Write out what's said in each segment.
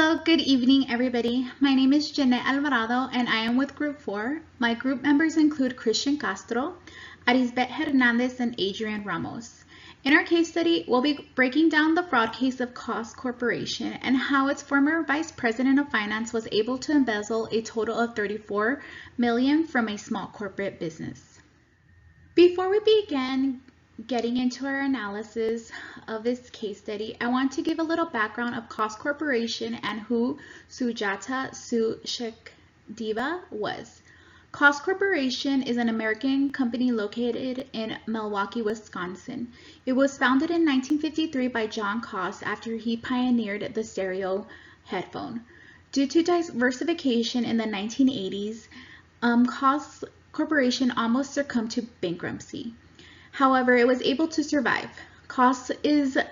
Hello, good evening, everybody. My name is Jeanette Alvarado, and I am with Group 4. My group members include Christian Castro, Arisbet Hernandez, and Adrian Ramos. In our case study, we'll be breaking down the fraud case of Koss Corporation and how its former Vice President of Finance was able to embezzle a total of $34 million from a small corporate business. Before we begin getting into our analysis of this case study, I want to give a little background of Koss Corporation and who Sujata Suchadeva was. Koss Corporation is an American company located in Milwaukee, Wisconsin. It was founded in 1953 by John Koss after he pioneered the stereo headphone. Due to diversification in the 1980s, Koss Corporation almost succumbed to bankruptcy. However, it was able to survive. Koss is a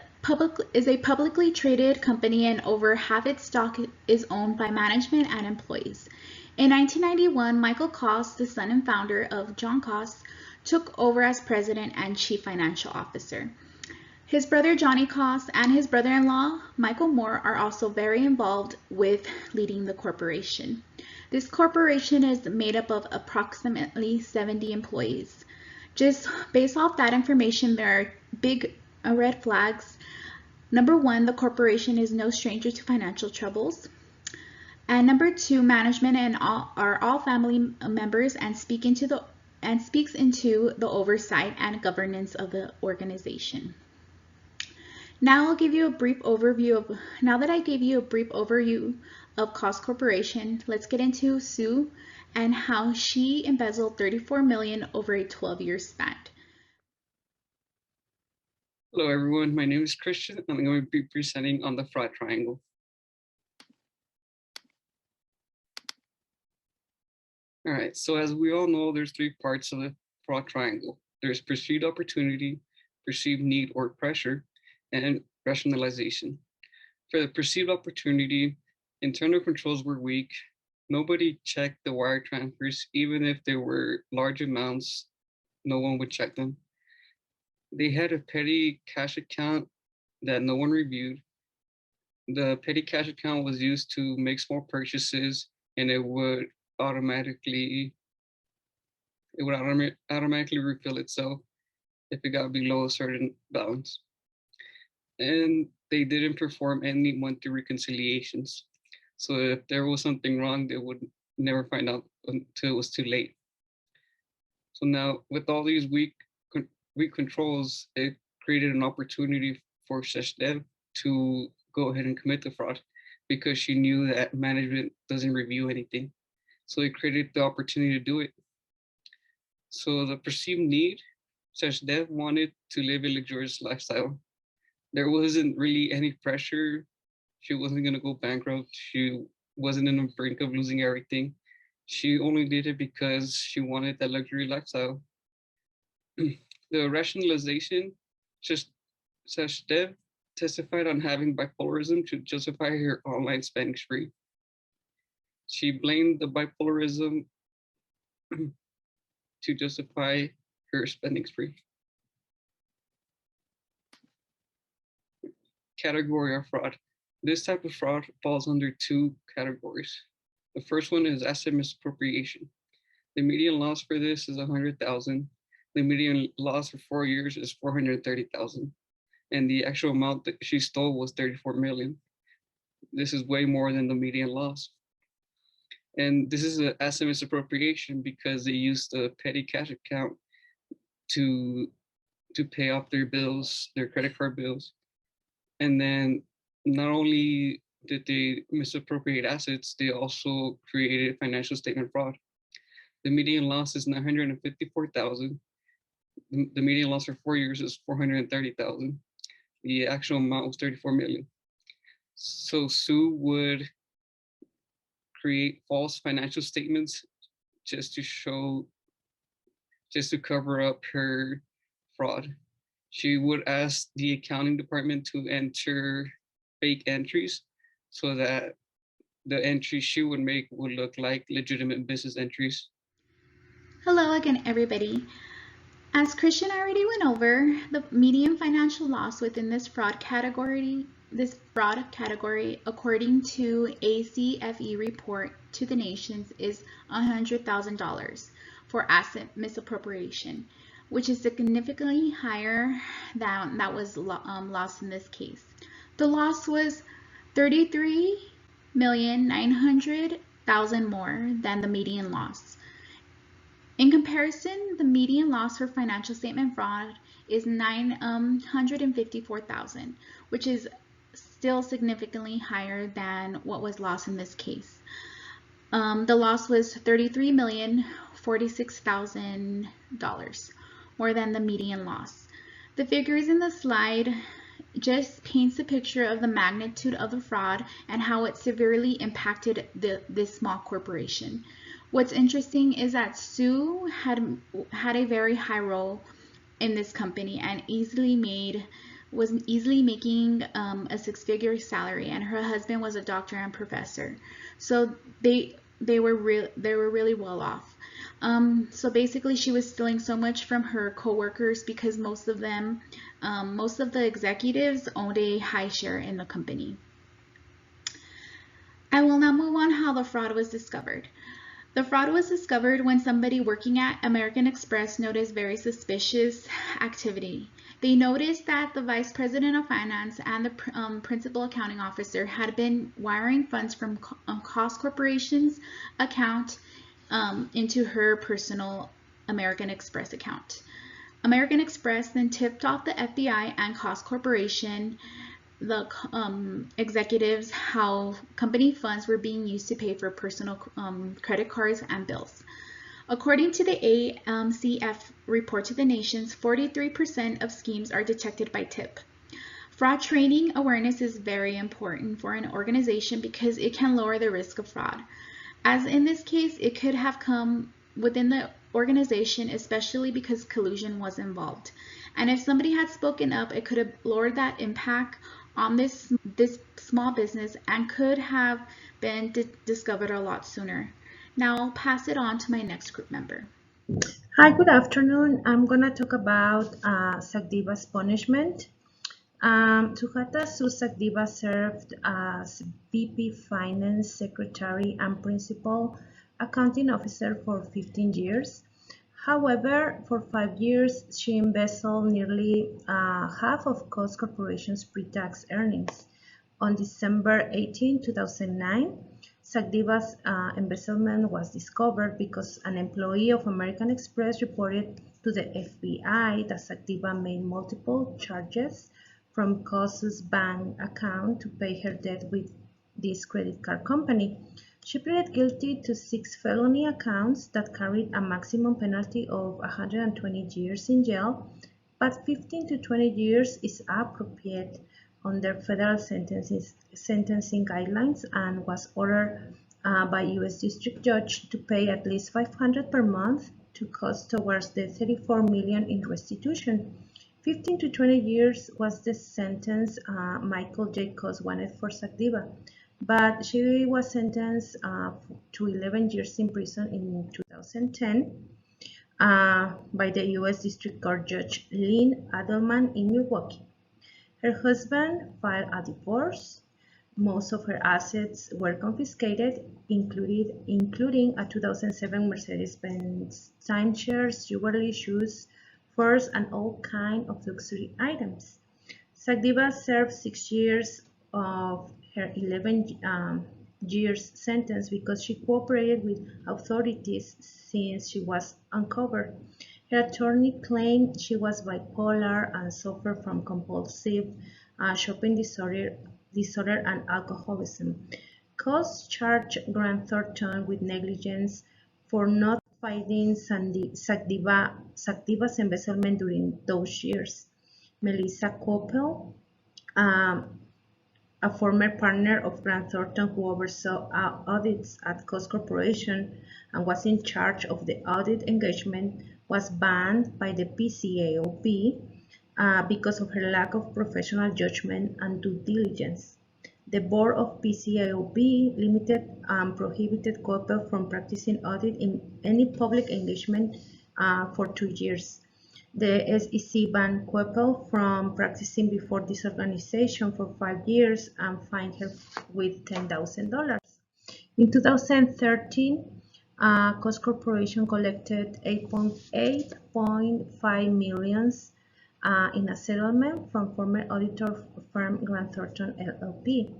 publicly traded company, and over half its stock is owned by management and employees. In 1991, Michael Koss, the son and founder of John Koss, took over as president and chief financial officer. His brother Johnny Koss and his brother-in-law Michael Moore are also very involved with leading the corporation. This corporation is made up of approximately 70 employees. Just based off that information, there are big red flags. Number one, the corporation is no stranger to financial troubles. And number two, management are all family members and speaks into the oversight and governance of the organization. Now that I gave you a brief overview of Koss Corporation, let's get into Sue and how she embezzled $34 million over a 12-year span. Hello everyone, my name is Christian and I'm going to be presenting on the fraud triangle. All right, so as we all know, there's three parts of the fraud triangle. There's perceived opportunity, perceived need or pressure, and rationalization. For the perceived opportunity, internal controls were weak. Nobody checked the wire transfers. Even if there were large amounts, no one would check them. They had a petty cash account that no one reviewed. The petty cash account was used to make small purchases, and it would automatically refill itself if it got below a certain balance. And they didn't perform any monthly reconciliations. So if there was something wrong, they would never find out until it was too late. So now with all these weak controls, it created an opportunity for Suchadeva to go ahead and commit the fraud because she knew that management doesn't review anything. So it created the opportunity to do it. So the perceived need, Suchadeva wanted to live a luxurious lifestyle. There wasn't really any pressure. She wasn't going to go bankrupt. She wasn't in the brink of losing everything. She only did it because she wanted that luxury lifestyle. The rationalization, Suchadeva testified on having bipolarism to justify her online spending spree. She blamed the bipolarism to justify her spending spree. Category of fraud. This type of fraud falls under two categories. The first one is asset misappropriation. The median loss for this is $100,000. The median loss for 4 years is $430,000. And the actual amount that she stole was $34 million. This is way more than the median loss. And this is an asset misappropriation because they used the petty cash account to pay off their bills, their credit card bills. And then not only did they misappropriate assets, they also created financial statement fraud. The median loss is $954,000. The median loss for 4 years is $430,000. The actual amount was $34 million. So Sue would create false financial statements just to cover up her fraud. She would ask the accounting department to enter fake entries so that the entries she would make would look like legitimate business entries. Hello again, everybody. As Christian already went over, the median financial loss within this fraud category this fraud category, according to ACFE report to the nations, is $100,000 for asset misappropriation, which is significantly higher than that was lost in this case. The loss was 33,900,000 more than the median loss. In comparison, the median loss for financial statement fraud is 954,000, which is still significantly higher than what was lost in this case. The loss was $33,046,000, more than the median loss. The figures in the slide just paints a picture of the magnitude of the fraud and how it severely impacted this small corporation. What's interesting is that Sue had a very high role in this company and was easily making a six-figure salary, and her husband was a doctor and professor, so they were really well off. So basically, she was stealing so much from her coworkers because most of the executives owned a high share in the company. I will now move on how the fraud was discovered. The fraud was discovered when somebody working at American Express noticed very suspicious activity. They noticed that the Vice President of Finance and the Principal Accounting Officer had been wiring funds from Koss Corporation's account into her personal American Express account. American Express then tipped off the FBI and Koss Corporation, the executives, how company funds were being used to pay for personal credit cards and bills. According to the ACF report to the nations, 43% of schemes are detected by tip. Fraud training awareness is very important for an organization because it can lower the risk of fraud. As in this case, it could have come within the organization, especially because collusion was involved. And if somebody had spoken up, it could have lowered that impact on this small business and could have been discovered a lot sooner. Now I'll pass it on to my next group member. Hi, good afternoon. I'm going to talk about Sagdiva's punishment. Sujata Su Sagdiva served as VP Finance Secretary and Principal Accounting Officer for 15 years. However, for 5 years, she embezzled nearly half of Koss Corporation's pre-tax earnings. On December 18, 2009, Sagdiva's embezzlement was discovered because an employee of American Express reported to the FBI that Sagdiva made multiple charges from Koss's bank account to pay her debt with this credit card company. She pleaded guilty to 6 felony accounts that carried a maximum penalty of 120 years in jail, but 15 to 20 years is appropriate under federal sentencing guidelines, and was ordered by U.S. District Judge to pay at least $500 per month to Koss towards the $34 million in restitution. 15 to 20 years was the sentence Michael J. Koss wanted for Sagdiva, but she was sentenced to 11 years in prison in 2010 by the U.S. District Court Judge Lynn Adelman in Milwaukee. Her husband filed a divorce. Most of her assets were confiscated, including a 2007 Mercedes-Benz timeshares, jewelry, shoes, furs, and all kinds of luxury items. Sagdiva served 6 years of her 11 years sentence because she cooperated with authorities since she was uncovered. Her attorney claimed she was bipolar and suffered from compulsive shopping disorder and alcoholism. Koss charged Grant Thornton with negligence for not fighting Sagdiva's embezzlement during those years. Melissa Coppel, a former partner of Grant Thornton who oversaw audits at Koss Corporation and was in charge of the audit engagement, was banned by the PCAOB because of her lack of professional judgment and due diligence. The board of PCAOB limited and prohibited Coppel from practicing audit in any public engagement for 2 years. The SEC banned Coppel from practicing before this organization for 5 years and fined her with $10,000. In 2013, Koss Corporation collected 8.5 million in a settlement from former auditor firm Grant Thornton LLP.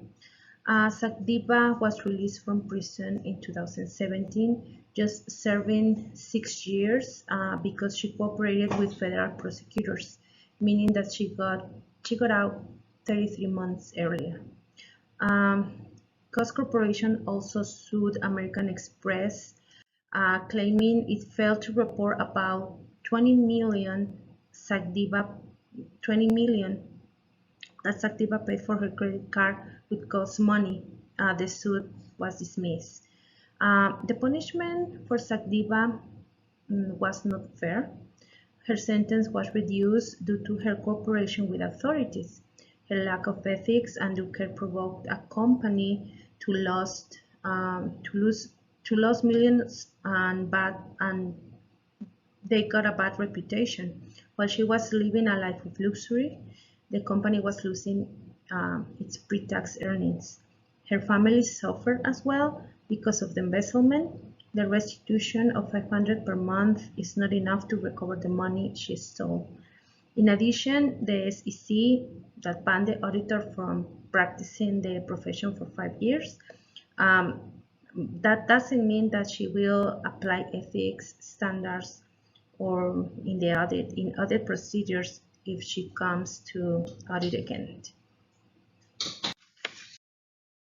Sakdiba was released from prison in 2017, just serving 6 years because she cooperated with federal prosecutors, meaning that she got out 33 months earlier. Koss Corporation also sued American Express, claiming it failed to report about 20 million that Sakdiba paid for her credit card with Koss money. The suit was dismissed. The punishment for Sakdiba was not fair. Her sentence was reduced due to her cooperation with authorities. Her lack of ethics and due care provoked a company to lose millions and they got a bad reputation. While she was living a life of luxury, the company was losing its pre-tax earnings. Her family suffered as well because of the embezzlement. The restitution of $500 per month is not enough to recover the money she stole. In addition, the SEC that banned the auditor from practicing the profession for 5 years, that doesn't mean that she will apply ethics standards or in other procedures if she comes to audit again.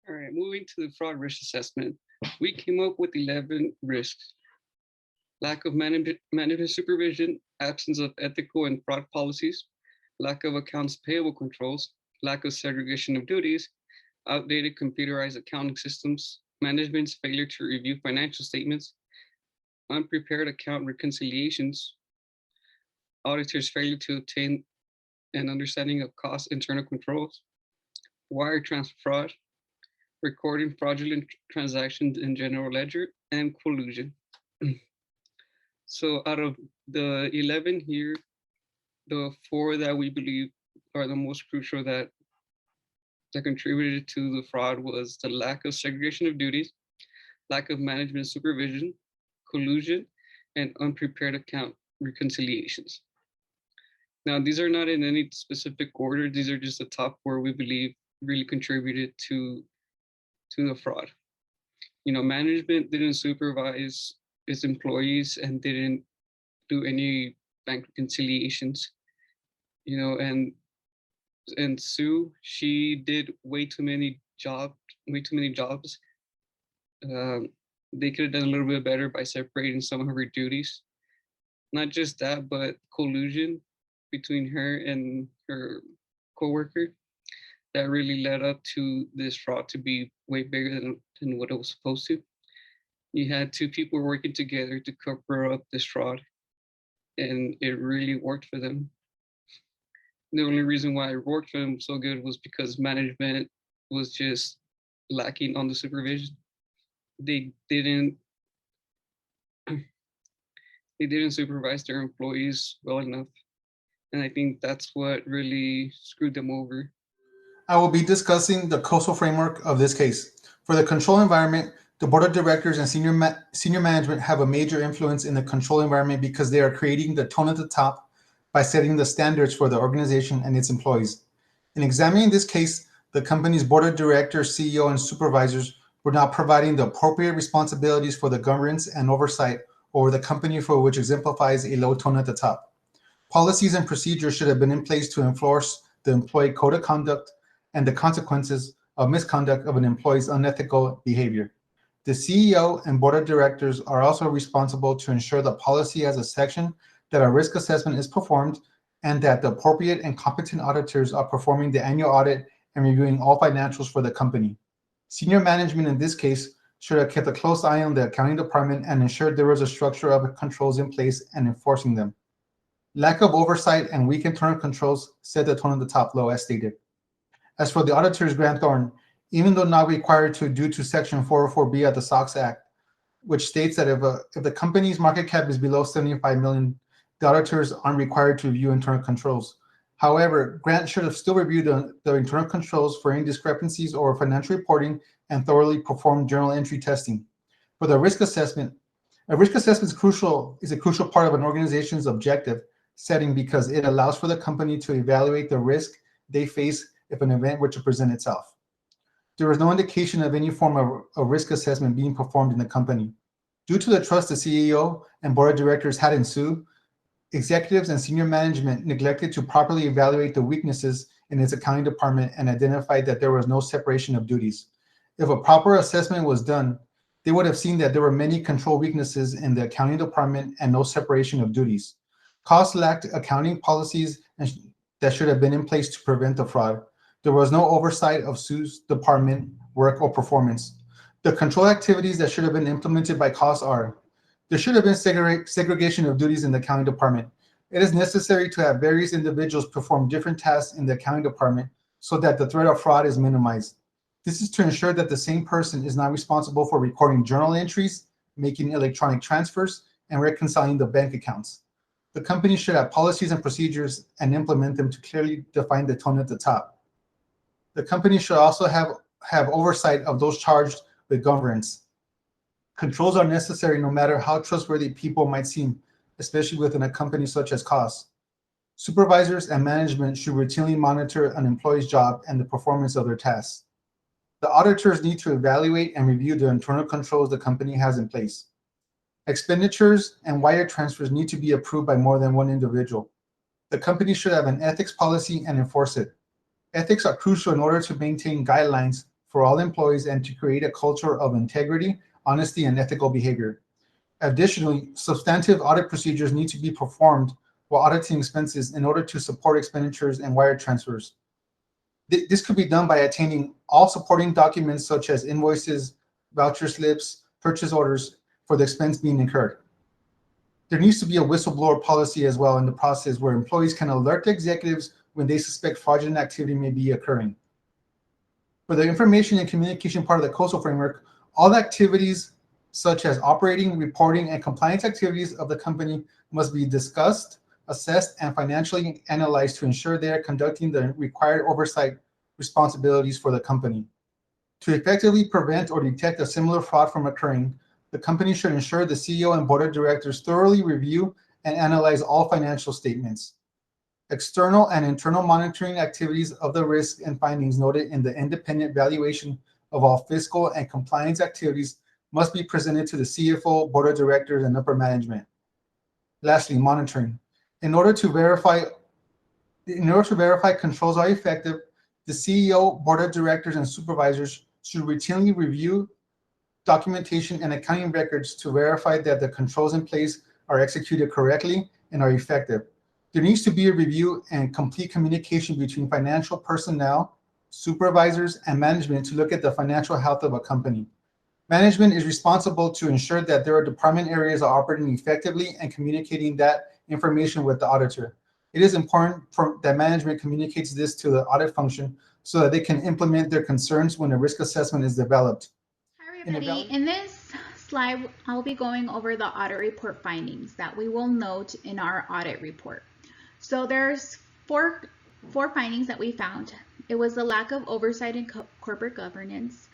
All right, moving to the fraud risk assessment, we came up with 11 risks. Lack of management supervision, absence of ethical and fraud policies, lack of accounts payable controls, lack of segregation of duties, outdated computerized accounting systems, management's failure to review financial statements, unprepared account reconciliations, auditors' failure to obtain an understanding of cost internal controls, wire transfer fraud, recording fraudulent transactions in general ledger, and collusion. So out of the 11 here, the 4 that we believe are the most crucial that contributed to the fraud was the lack of segregation of duties, lack of management supervision, collusion, and unprepared account reconciliations. Now, these are not in any specific order. These are just the top 4 we believe really contributed to the fraud. Management didn't supervise its employees and didn't do any bank reconciliations. And Sue, she did way too many jobs. They could have done a little bit better by separating some of her duties. Not just that, but collusion between her and her coworker that really led up to this fraud to be way bigger than what it was supposed to. You had 2 people working together to cover up this fraud, and it really worked for them. The only reason why it worked for them so good was because management was just lacking on the supervision. They didn't supervise their employees well enough. And I think that's what really screwed them over. I will be discussing the COSO framework of this case. For the control environment, the board of directors and senior management have a major influence in the control environment because they are creating the tone at the top by setting the standards for the organization and its employees. In examining this case, the company's board of directors, CEO, and supervisors were not providing the appropriate responsibilities for the governance and oversight over the company, for which exemplifies a low tone at the top. Policies and procedures should have been in place to enforce the employee code of conduct and the consequences of misconduct of an employee's unethical behavior. The CEO and board of directors are also responsible to ensure the policy has a section that a risk assessment is performed and that the appropriate and competent auditors are performing the annual audit and reviewing all financials for the company. Senior management in this case should have kept a close eye on the accounting department and ensured there was a structure of controls in place and enforcing them. Lack of oversight and weak internal controls set the tone at the top low, as stated. As for the auditors, Grant Thornton, even though not required to due to Section 404B of the SOX Act, which states that if the company's market cap is below $75 million, the auditors aren't required to review internal controls. However, Grant should have still reviewed the internal controls for any discrepancies or financial reporting and thoroughly performed journal entry testing. For the risk assessment, a risk assessment is a crucial part of an organization's objective setting because it allows for the company to evaluate the risk they face if an event were to present itself. There was no indication of any form of risk assessment being performed in the company. Due to the trust the CEO and board of directors had ensued, executives and senior management neglected to properly evaluate the weaknesses in its accounting department and identified that there was no separation of duties. If a proper assessment was done, they would have seen that there were many control weaknesses in the accounting department and no separation of duties. Koss lacked accounting policies that should have been in place to prevent the fraud. There was no oversight of Sue's department work or performance. The control activities that should have been implemented by Koss are: there should have been segregation of duties in the accounting department. It is necessary to have various individuals perform different tasks in the accounting department so that the threat of fraud is minimized. This is to ensure that the same person is not responsible for recording journal entries, making electronic transfers, and reconciling the bank accounts. The company should have policies and procedures and implement them to clearly define the tone at the top. The company should also have oversight of those charged with governance. Controls are necessary no matter how trustworthy people might seem, especially within a company such as Koss. Supervisors and management should routinely monitor an employee's job and the performance of their tasks. The auditors need to evaluate and review the internal controls the company has in place. Expenditures and wire transfers need to be approved by more than one individual. The company should have an ethics policy and enforce it. Ethics are crucial in order to maintain guidelines for all employees and to create a culture of integrity, honesty, and ethical behavior. Additionally, substantive audit procedures need to be performed while auditing expenses in order to support expenditures and wire transfers. This could be done by attaining all supporting documents such as invoices, voucher slips, purchase orders for the expense being incurred. There needs to be a whistleblower policy as well in the process where employees can alert the executives when they suspect fraudulent activity may be occurring. For the information and communication part of the Koss framework, all activities such as operating, reporting, and compliance activities of the company must be discussed, assessed, and financially analyzed to ensure they are conducting the required oversight responsibilities for the company. To effectively prevent or detect a similar fraud from occurring, the company should ensure the CEO and board of directors thoroughly review and analyze all financial statements. External and internal monitoring activities of the risks and findings noted in the independent valuation of all fiscal and compliance activities must be presented to the CFO, board of directors, and upper management. Lastly, monitoring. In order to verify controls are effective, the CEO, board of directors, and supervisors should routinely review documentation and accounting records to verify that the controls in place are executed correctly and are effective. There needs to be a review and complete communication between financial personnel, supervisors, and management to look at the financial health of a company. Management is responsible to ensure that their department areas are operating effectively and communicating that information with the auditor. It is important that management communicates this to the audit function so that they can implement their concerns when a risk assessment is developed. Hi everybody, in this slide I'll be going over the audit report findings that we will note in our audit report. So there's four findings that we found. It was the lack of oversight in corporate governance,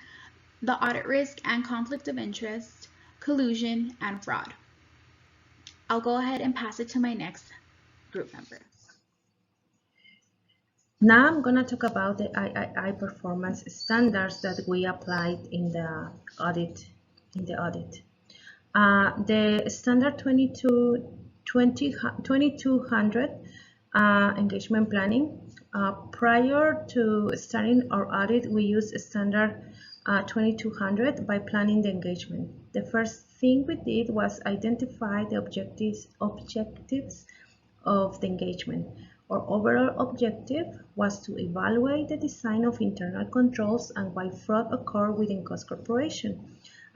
the audit risk and conflict of interest, collusion, and fraud. I'll go ahead and pass it to my next group member. Now I'm going to talk about the III performance standards that we applied in the audit. The standard 2200 engagement planning. Prior to starting our audit, we used standard 2200 by planning the engagement. The first thing we did was identify the objectives of the engagement. Our overall objective was to evaluate the design of internal controls and why fraud occurred within Koss Corporation.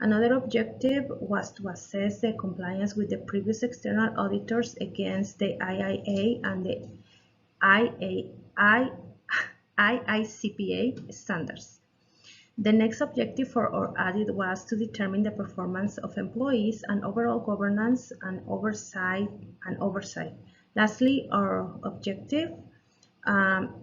Another objective was to assess the compliance with the previous external auditors against the IIA and the IICPA standards. The next objective for our audit was to determine the performance of employees and overall governance and oversight. Lastly, our objective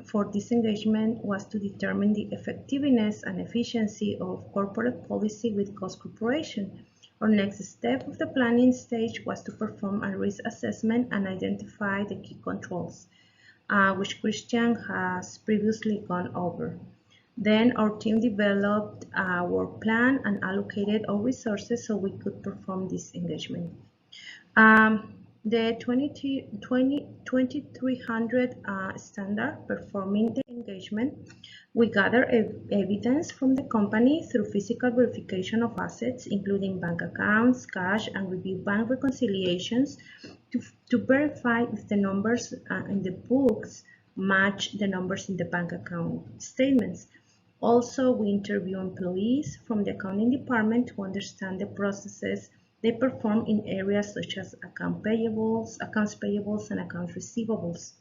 for this engagement was to determine the effectiveness and efficiency of corporate policy with Koss Corporation. Our next step of the planning stage was to perform a risk assessment and identify the key controls, which Christian has previously gone over. Then our team developed our plan and allocated our resources so we could perform this engagement. The 2300 standard performing the engagement, we gather evidence from the company through physical verification of assets, including bank accounts, cash, and review bank reconciliations to verify if the numbers in the books match the numbers in the bank account statements. Also, we interview employees from the accounting department to understand the processes they perform in areas such as accounts payables, and accounts receivables.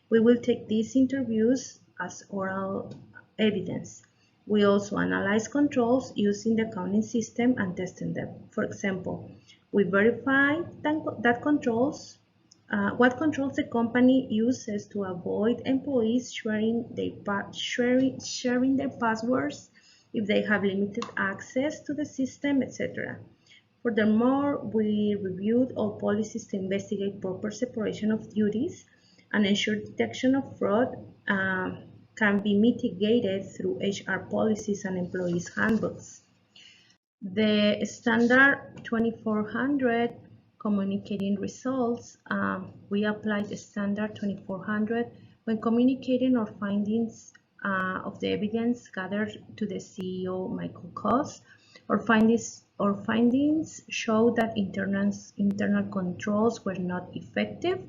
We will take these interviews as oral evidence. We also analyze controls using the accounting system and testing them. For example, we verify that what controls the company uses to avoid employees sharing their passwords if they have limited access to the system, etc. Furthermore, we reviewed all policies to investigate proper separation of duties and ensure detection of fraud can be mitigated through HR policies and employees' handbooks. The standard 2400 communicating results, we applied the standard 2400 when communicating our findings of the evidence gathered to the CEO, Michael Koss. Our findings show that internal controls were not effective.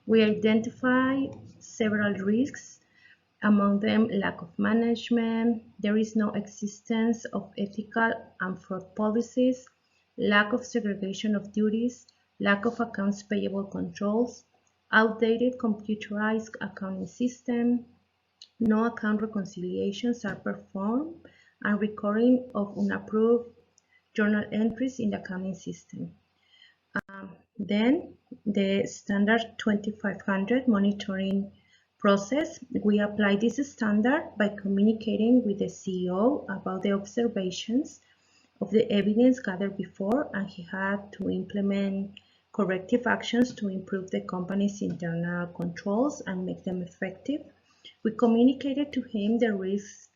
We identified several risks, among them lack of management, there is no existence of ethical and fraud policies, lack of segregation of duties, lack of accounts payable controls, outdated computerized accounting system, no account reconciliations are performed, and recording of unapproved journal entries in the accounting system. Then the standard 2500 monitoring process, we apply this standard by communicating with the CEO about the observations of the evidence gathered before, and he had to implement corrective actions to improve the company's internal controls and make them effective. We communicated to him the risk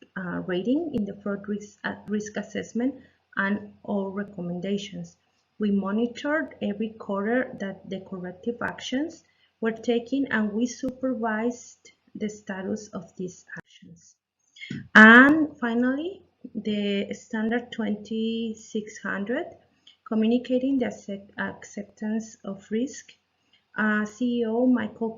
rating in the fraud risk assessment and all recommendations. We monitored every quarter that the corrective actions were taken, and we supervised the status of these actions. And finally, the standard 2600, communicating the acceptance of risk. CEO Michael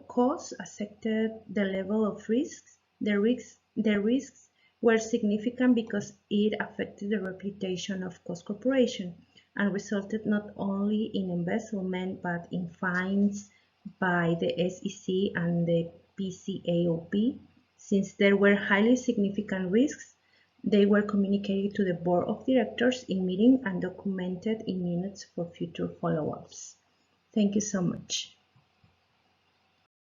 Koss accepted the level of risks. The risks were significant because it affected the reputation of Koss Corporation and resulted not only in embezzlement but in fines by the SEC and the PCAOB. Since there were highly significant risks, they were communicated to the board of directors in meeting and documented in minutes for future follow-ups. Thank you so much.